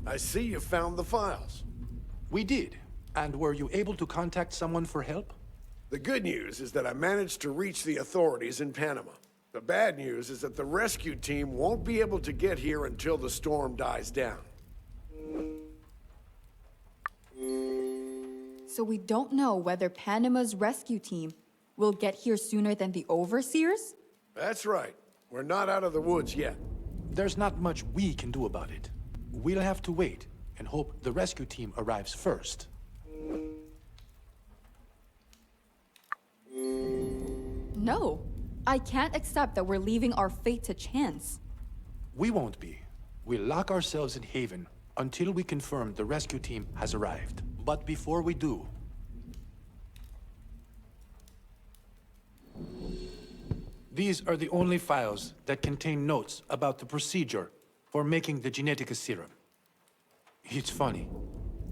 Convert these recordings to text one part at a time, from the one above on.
I see you found the files. We did. And were you able to contact someone for help? The good news is that I managed to reach the authorities in Panama. The bad news is that the rescue team won't be able to get here until the storm dies down. So we don't know whether Panama's rescue team will get here sooner than the overseers? That's right. We're not out of the woods yet. There's not much we can do about it. We'll have to wait and hope the rescue team arrives first. No. I can't accept that we're leaving our fate to chance. We won't be. We'll lock ourselves in Haven until we confirm the rescue team has arrived. But before we do... These are the only files that contain notes about the procedure for making the Genetica serum. It's funny.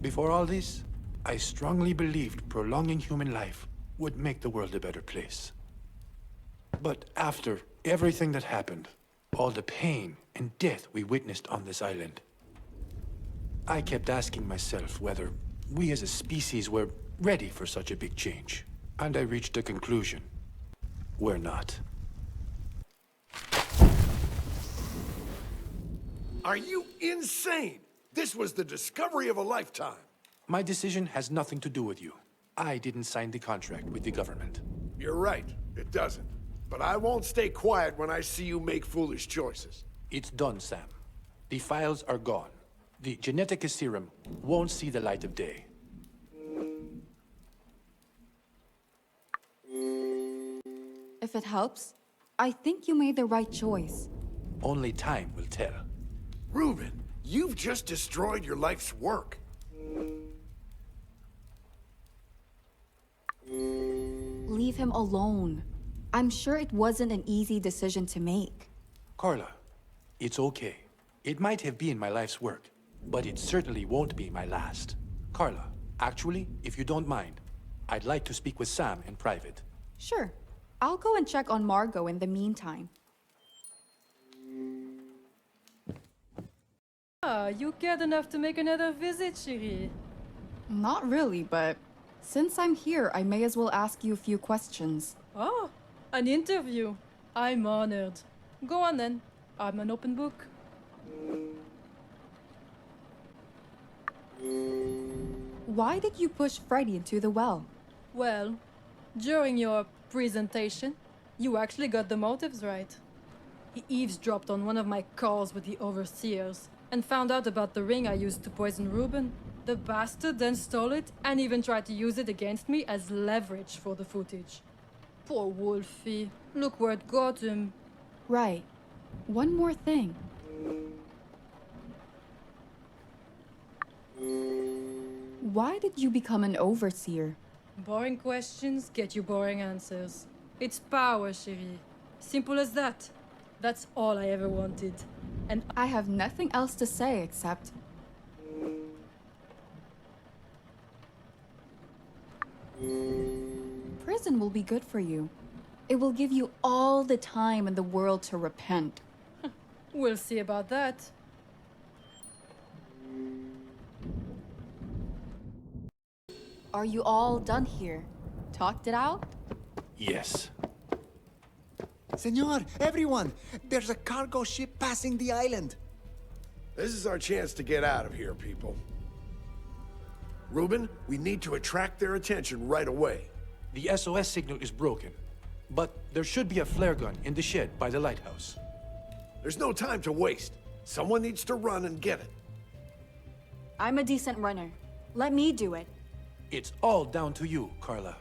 Before all this, I strongly believed prolonging human life would make the world a better place. But after everything that happened, all the pain and death we witnessed on this island, I kept asking myself whether we as a species were ready for such a big change. And I reached a conclusion. We're not. Are you insane? This was the discovery of a lifetime. My decision has nothing to do with you. I didn't sign the contract with the government. You're right, it doesn't. But I won't stay quiet when I see you make foolish choices. It's done, Sam. The files are gone. The Genetica serum won't see the light of day. If it helps, I think you made the right choice. Only time will tell. Reuben, you've just destroyed your life's work. Leave him alone. I'm sure it wasn't an easy decision to make. Carla, it's okay. It might have been my life's work, but it certainly won't be my last. Carla, actually, if you don't mind, I'd like to speak with Sam in private. Sure. I'll go and check on Margot in the meantime. Ah, you cared enough to make another visit, chérie. Not really, but since I'm here, I may as well ask you a few questions. Oh, an interview. I'm honored. Go on then. I'm an open book. Why did you push Freddy into the well? Well, during your presentation, you actually got the motives right. He eavesdropped on one of my calls with the overseers and found out about the ring I used to poison Reuben. The bastard then stole it and even tried to use it against me as leverage for the footage. Poor Wolfie. Look where it got him. Right. One more thing. Why did you become an overseer? Boring questions get you boring answers. It's power, chérie. Simple as that. That's all I ever wanted. And I have nothing else to say except... Prison will be good for you. It will give you all the time in the world to repent. we'll see about that. Are you all done here? Talked it out? Yes. Senor, everyone! There's a cargo ship passing the island. This is our chance to get out of here, people. Reuben, we need to attract their attention right away. The SOS signal is broken, but there should be a flare gun in the shed by the lighthouse. There's no time to waste. Someone needs to run and get it. I'm a decent runner. Let me do it. It's all down to you, Carla.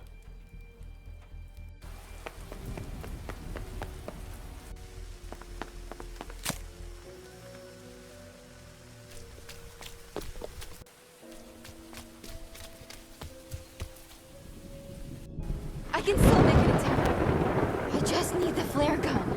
I can still make an attempt. I just need the flare gun.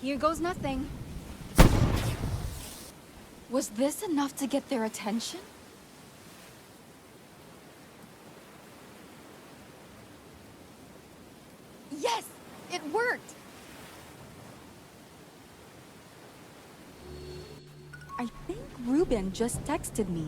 Here goes nothing. Was this enough to get their attention? Yes! It worked! I think Ruben just texted me.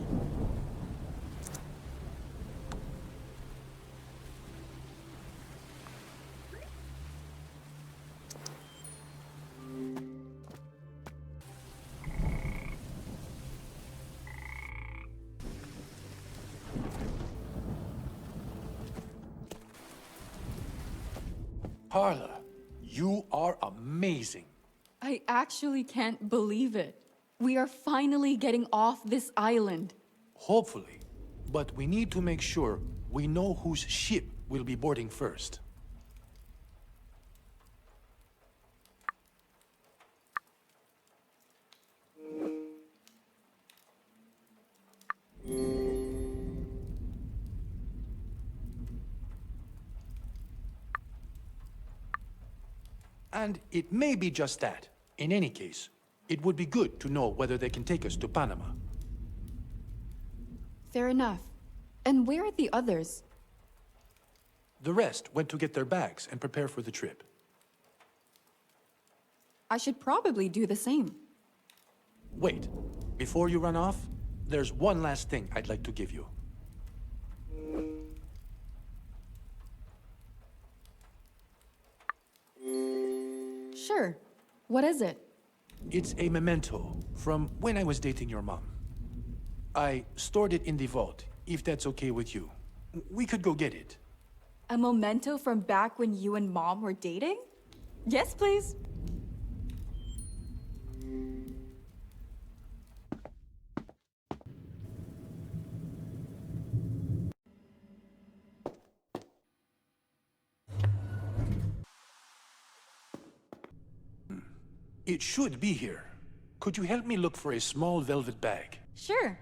Carla, you are amazing. I actually can't believe it. We are finally getting off this island. Hopefully. But we need to make sure we know whose ship will be boarding first. And it may be just that. In any case, it would be good to know whether they can take us to Panama. Fair enough. And where are the others? The rest went to get their bags and prepare for the trip. I should probably do the same. Wait, before you run off, there's one last thing I'd like to give you. Sure. What is it? It's a memento from when I was dating your mom. I stored it in the vault, if that's okay with you. We could go get it. A memento from back when you and Mom were dating? Yes, please. It should be here. Could you help me look for a small velvet bag? Sure.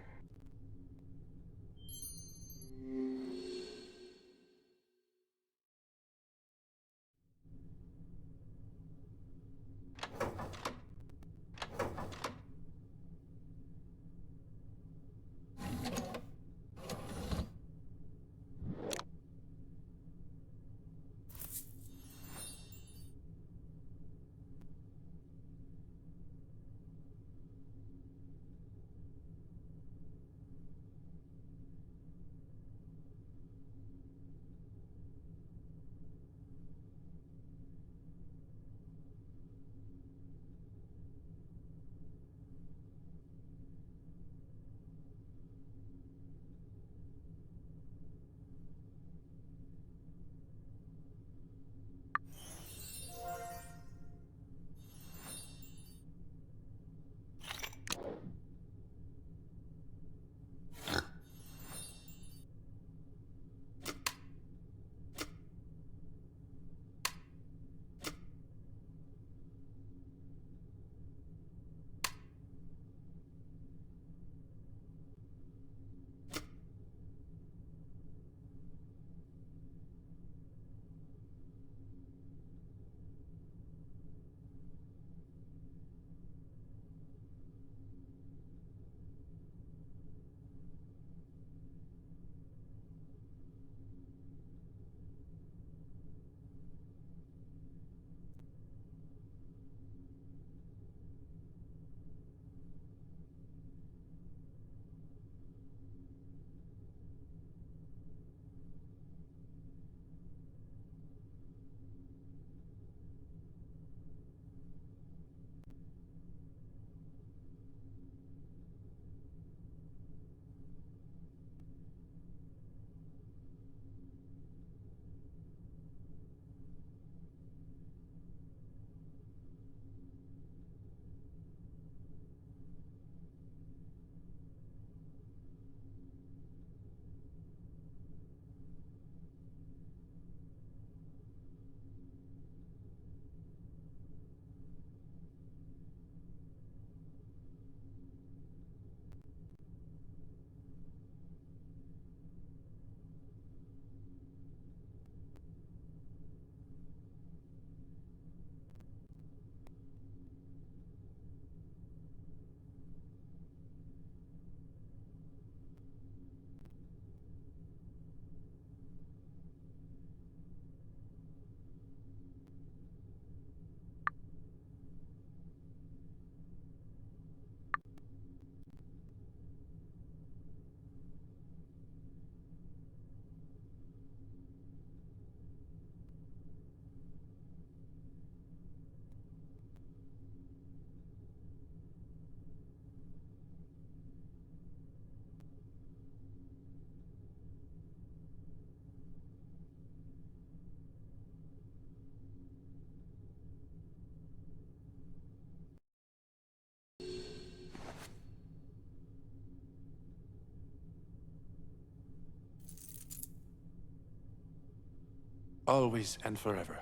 Always and forever.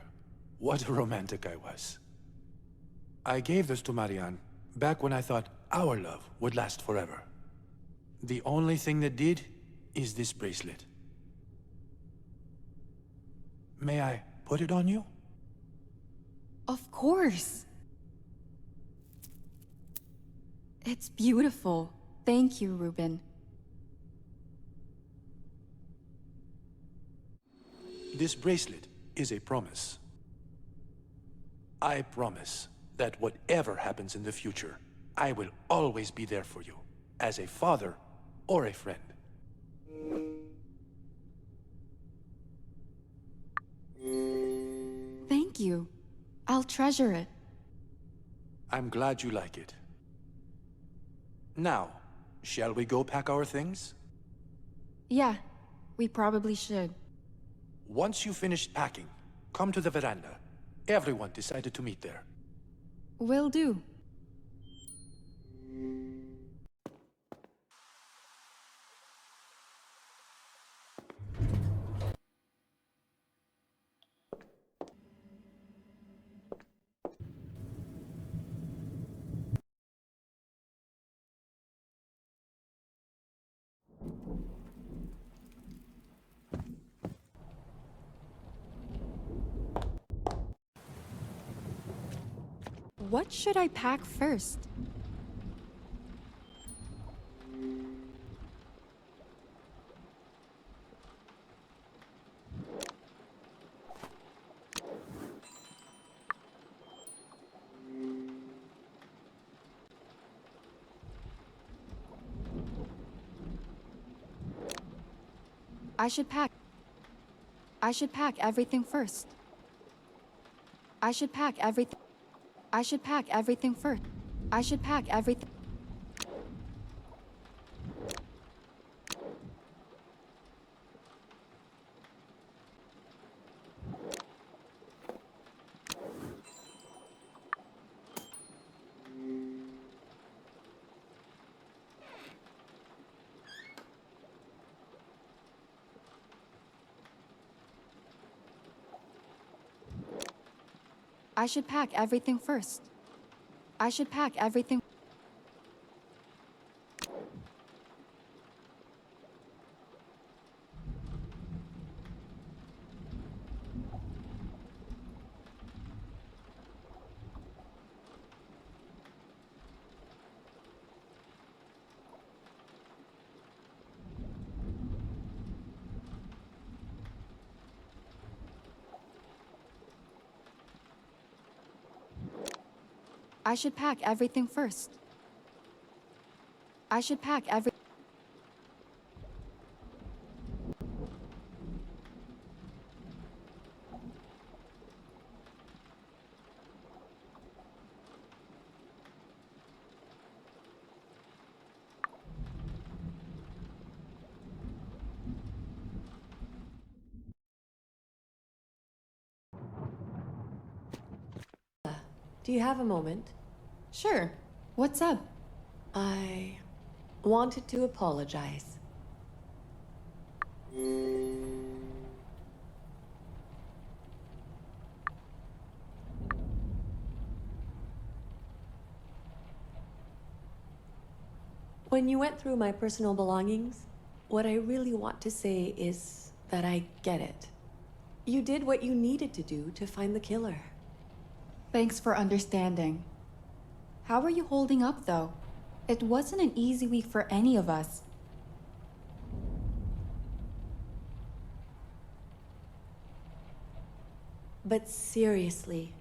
What a romantic I was. I gave this to Marianne back when I thought our love would last forever. The only thing that did is this bracelet. May I put it on you? Of course. It's beautiful. Thank you, Ruben. This bracelet is a promise. I promise that whatever happens in the future, I will always be there for you, as a father or a friend. Thank you. I'll treasure it. I'm glad you like it. Now, shall we go pack our things? Yeah, we probably should. Once you finished packing, come to the veranda. Everyone decided to meet there. Will do. What should I pack first? I should pack everything first. I should pack everything first. I should pack everything. I should pack everything first. I should pack everything. I should pack everything first. I should pack every. Do you have a moment? Sure. What's up? I wanted to apologize. When you went through my personal belongings, what I really want to say is that I get it. You did what you needed to do to find the killer. Thanks for understanding. How are you holding up, though? It wasn't an easy week for any of us. But seriously,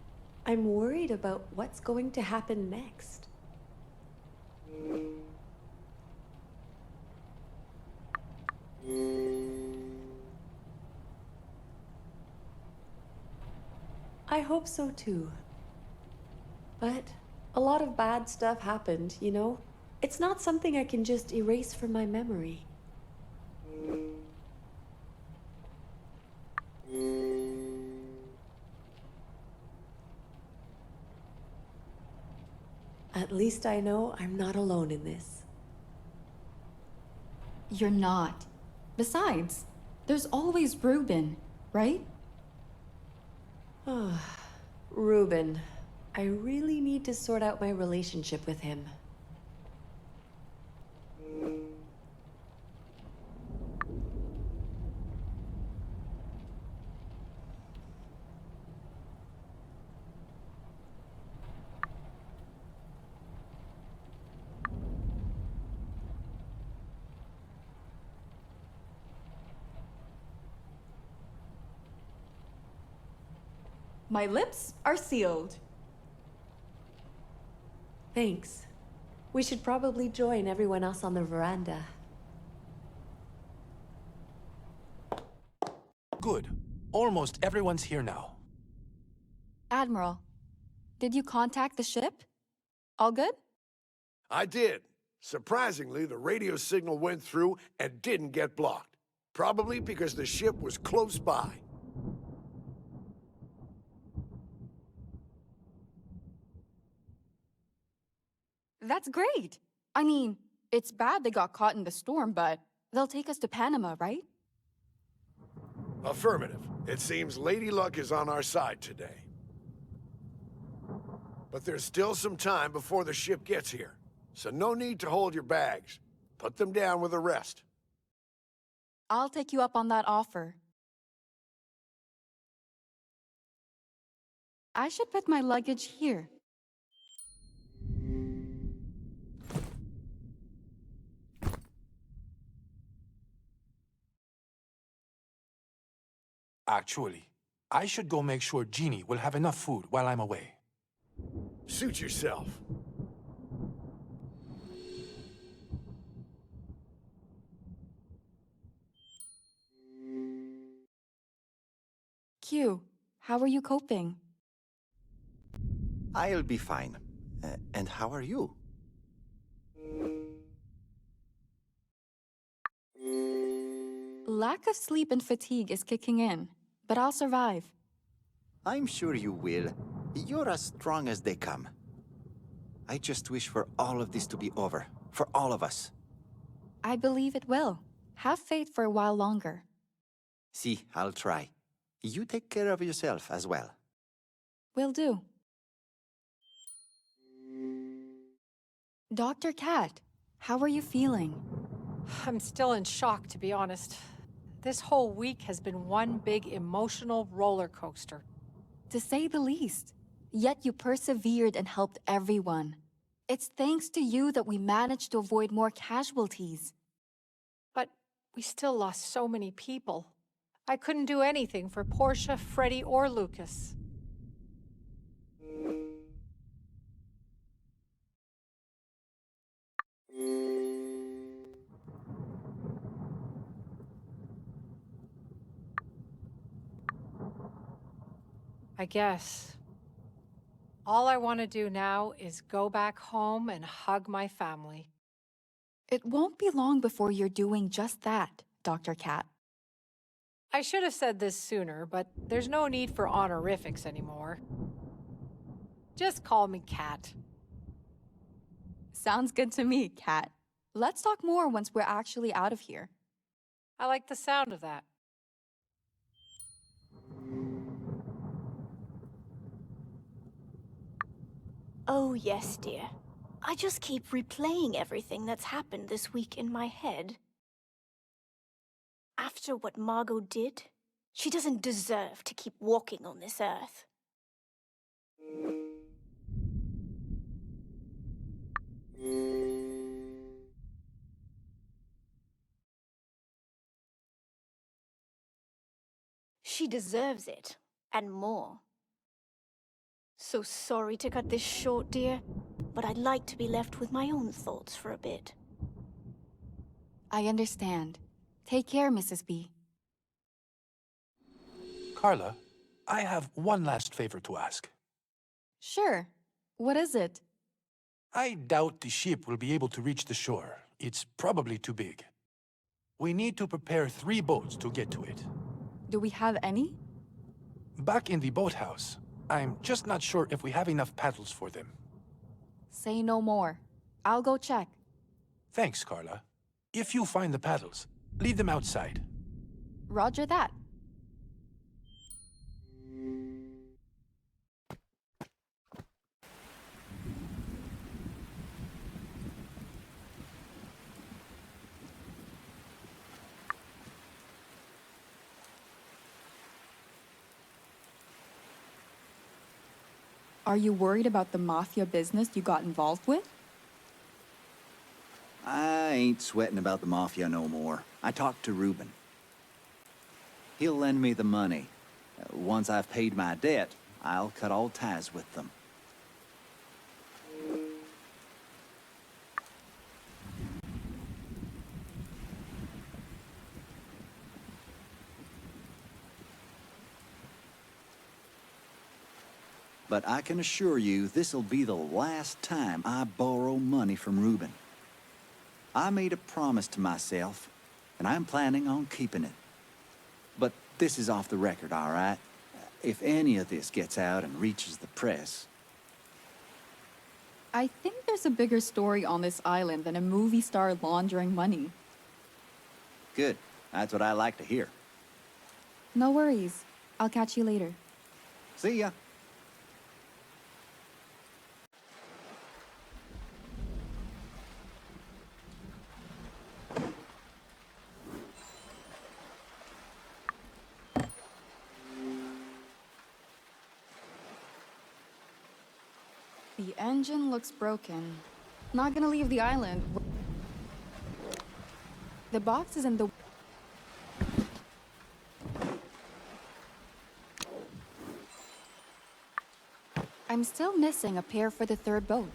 I'm worried about what's going to happen next. I hope so too. But a lot of bad stuff happened, you know? It's not something I can just erase from my memory. At least I know I'm not alone in this. You're not. Besides, there's always Ruben, right? Ruben. I really need to sort out my relationship with him. My lips are sealed. Thanks. We should probably join everyone else on the veranda. Good. Almost everyone's here now. Admiral, did you contact the ship? All good? I did. Surprisingly, the radio signal went through and didn't get blocked. Probably because the ship was close by. That's great. I mean, it's bad they got caught in the storm, but they'll take us to Panama, right? Affirmative. It seems Lady Luck is on our side today. But there's still some time before the ship gets here, so no need to hold your bags. Put them down with the rest. I'll take you up on that offer. I should put my luggage here. Actually, I should go make sure Jeannie will have enough food while I'm away. Suit yourself. Q, how are you coping? I'll be fine. And how are you? Lack of sleep and fatigue is kicking in, but I'll survive. I'm sure you will. You're as strong as they come. I just wish for all of this to be over. For all of us. I believe it will. Have faith for a while longer. See, I'll try. You take care of yourself as well. Will do. Dr. Cat, how are you feeling? I'm still in shock, to be honest. This whole week has been one big emotional roller coaster. To say the least. Yet you persevered and helped everyone. It's thanks to you that we managed to avoid more casualties. But we still lost so many people. I couldn't do anything for Portia, Freddie, or Lucas. I guess. All I want to do now is go back home and hug my family. It won't be long before you're doing just that, Dr. Cat. I should have said this sooner, but there's no need for honorifics anymore. Just call me Cat. Sounds good to me, Cat. Let's talk more once we're actually out of here. I like the sound of that. Oh, yes, dear. I just keep replaying everything that's happened this week in my head. After what Margot did, she doesn't deserve to keep walking on this earth. She deserves it, and more. So sorry to cut this short, dear, but I'd like to be left with my own thoughts for a bit. I understand. Take care, Mrs. B. Carla, I have one last favor to ask. Sure. What is it? I doubt the ship will be able to reach the shore. It's probably too big. We need to prepare 3 boats to get to it. Do we have any? Back in the boathouse, I'm just not sure if we have enough paddles for them. Say no more. I'll go check. Thanks, Carla. If you find the paddles, leave them outside. Roger that. Are you worried about the mafia business you got involved with? I ain't sweating about the mafia no more. I talked to Reuben. He'll lend me the money. Once I've paid my debt, I'll cut all ties with them. But I can assure you this'll be the last time I borrow money from Reuben. I made a promise to myself, and I'm planning on keeping it. But this is off the record, all right? If any of this gets out and reaches the press... I think there's a bigger story on this island than a movie star laundering money. Good. That's what I like to hear. No worries. I'll catch you later. See ya. The engine looks broken. Not gonna leave the island. The box is in the... I'm still missing a pair for the third boat.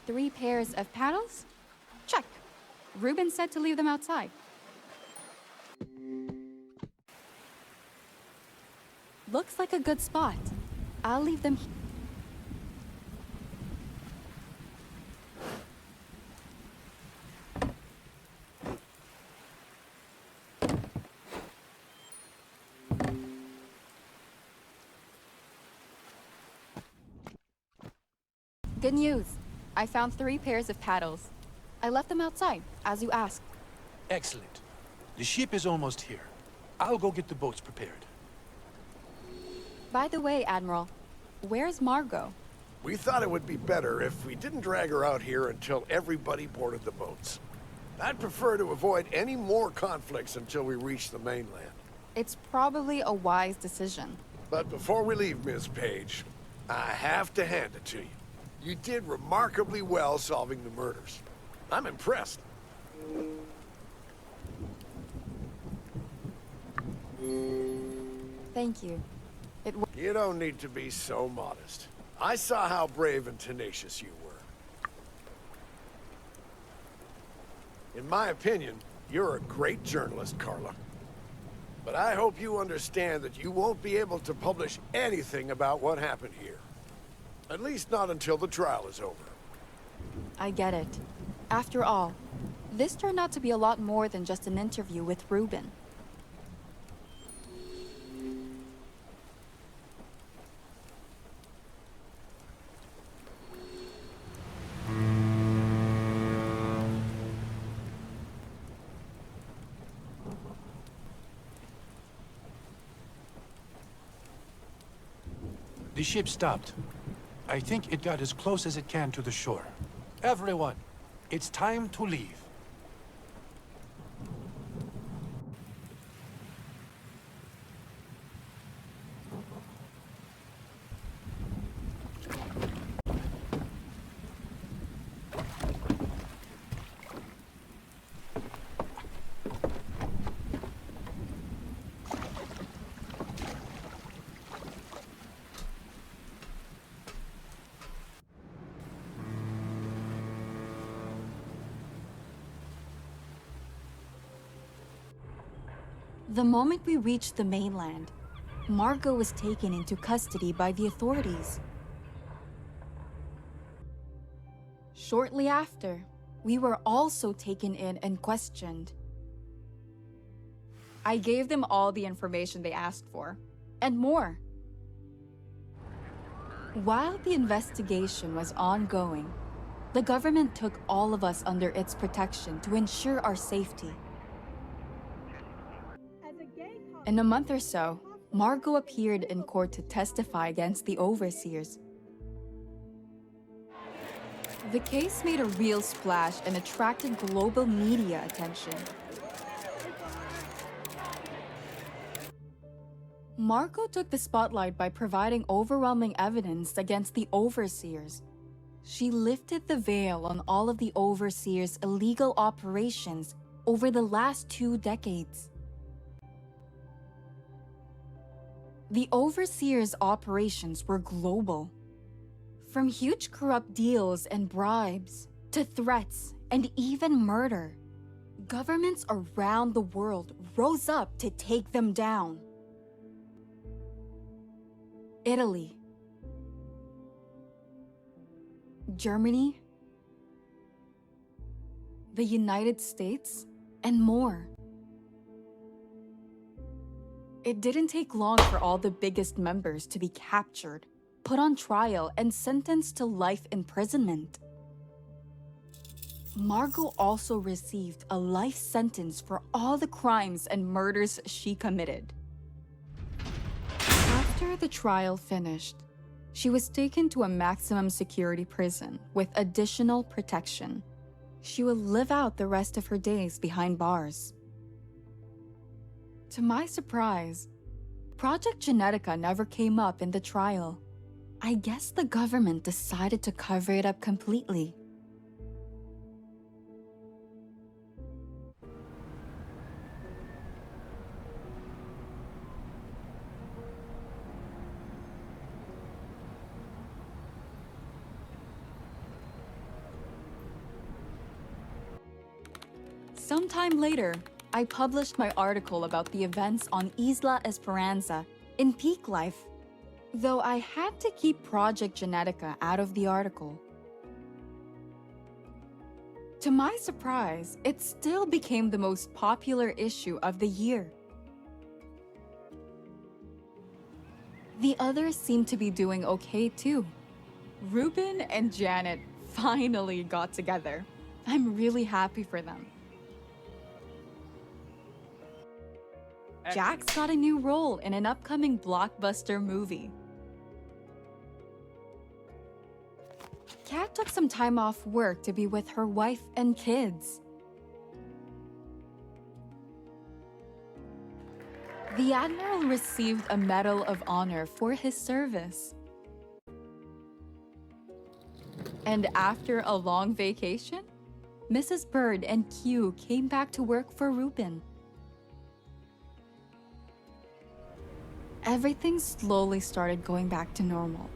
Three pairs of paddles? Check. Reuben said to leave them outside. Looks like a good spot. I'll leave them here. Good news. I found 3 pairs of paddles. I left them outside, as you asked. Excellent. The ship is almost here. I'll go get the boats prepared. By the way, Admiral, where's Margot? We thought it would be better if we didn't drag her out here until everybody boarded the boats. I'd prefer to avoid any more conflicts until we reach the mainland. It's probably a wise decision. But before we leave, Miss Page, I have to hand it to you. You did remarkably well solving the murders. I'm impressed. Thank you. You don't need to be so modest. I saw how brave and tenacious you were. In my opinion, you're a great journalist, Carla. But I hope you understand that you won't be able to publish anything about what happened here. At least not until the trial is over. I get it. After all, this turned out to be a lot more than just an interview with Reuben. The ship stopped. I think it got as close as it can to the shore. Everyone, it's time to leave. The moment we reached the mainland, Margot was taken into custody by the authorities. Shortly after, we were also taken in and questioned. I gave them all the information they asked for, and more. While the investigation was ongoing, the government took all of us under its protection to ensure our safety. In a month or so, Margot appeared in court to testify against the overseers. The case made a real splash and attracted global media attention. Margot took the spotlight by providing overwhelming evidence against the overseers. She lifted the veil on all of the overseers' illegal operations over the last 2 decades. The overseers' operations were global. From huge corrupt deals and bribes, to threats and even murder. Governments around the world rose up to take them down. Italy, Germany, the United States, and more. It didn't take long for all the biggest members to be captured, put on trial, and sentenced to life imprisonment. Margot also received a life sentence for all the crimes and murders she committed. After the trial finished, she was taken to a maximum security prison with additional protection. She will live out the rest of her days behind bars. To my surprise, Project Genetica never came up in the trial. I guess the government decided to cover it up completely. Sometime later, I published my article about the events on Isla Esperanza in Peak Life, though I had to keep Project Genetica out of the article. To my surprise, it still became the most popular issue of the year. The others seemed to be doing okay too. Ruben and Janet finally got together. I'm really happy for them. Jack's got a new role in an upcoming blockbuster movie. Kat took some time off work to be with her wife and kids. The Admiral received a Medal of Honor for his service. And after a long vacation, Mrs. Bird and Q came back to work for Ruben. Everything slowly started going back to normal.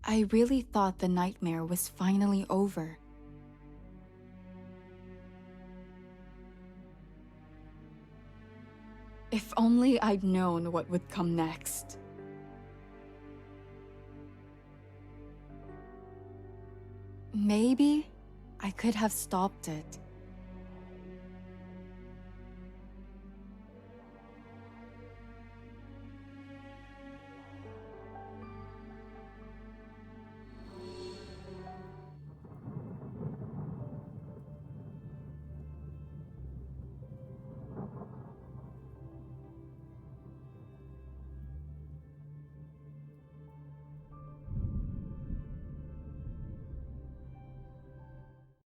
I really thought the nightmare was finally over. If only I'd known what would come next. Maybe I could have stopped it.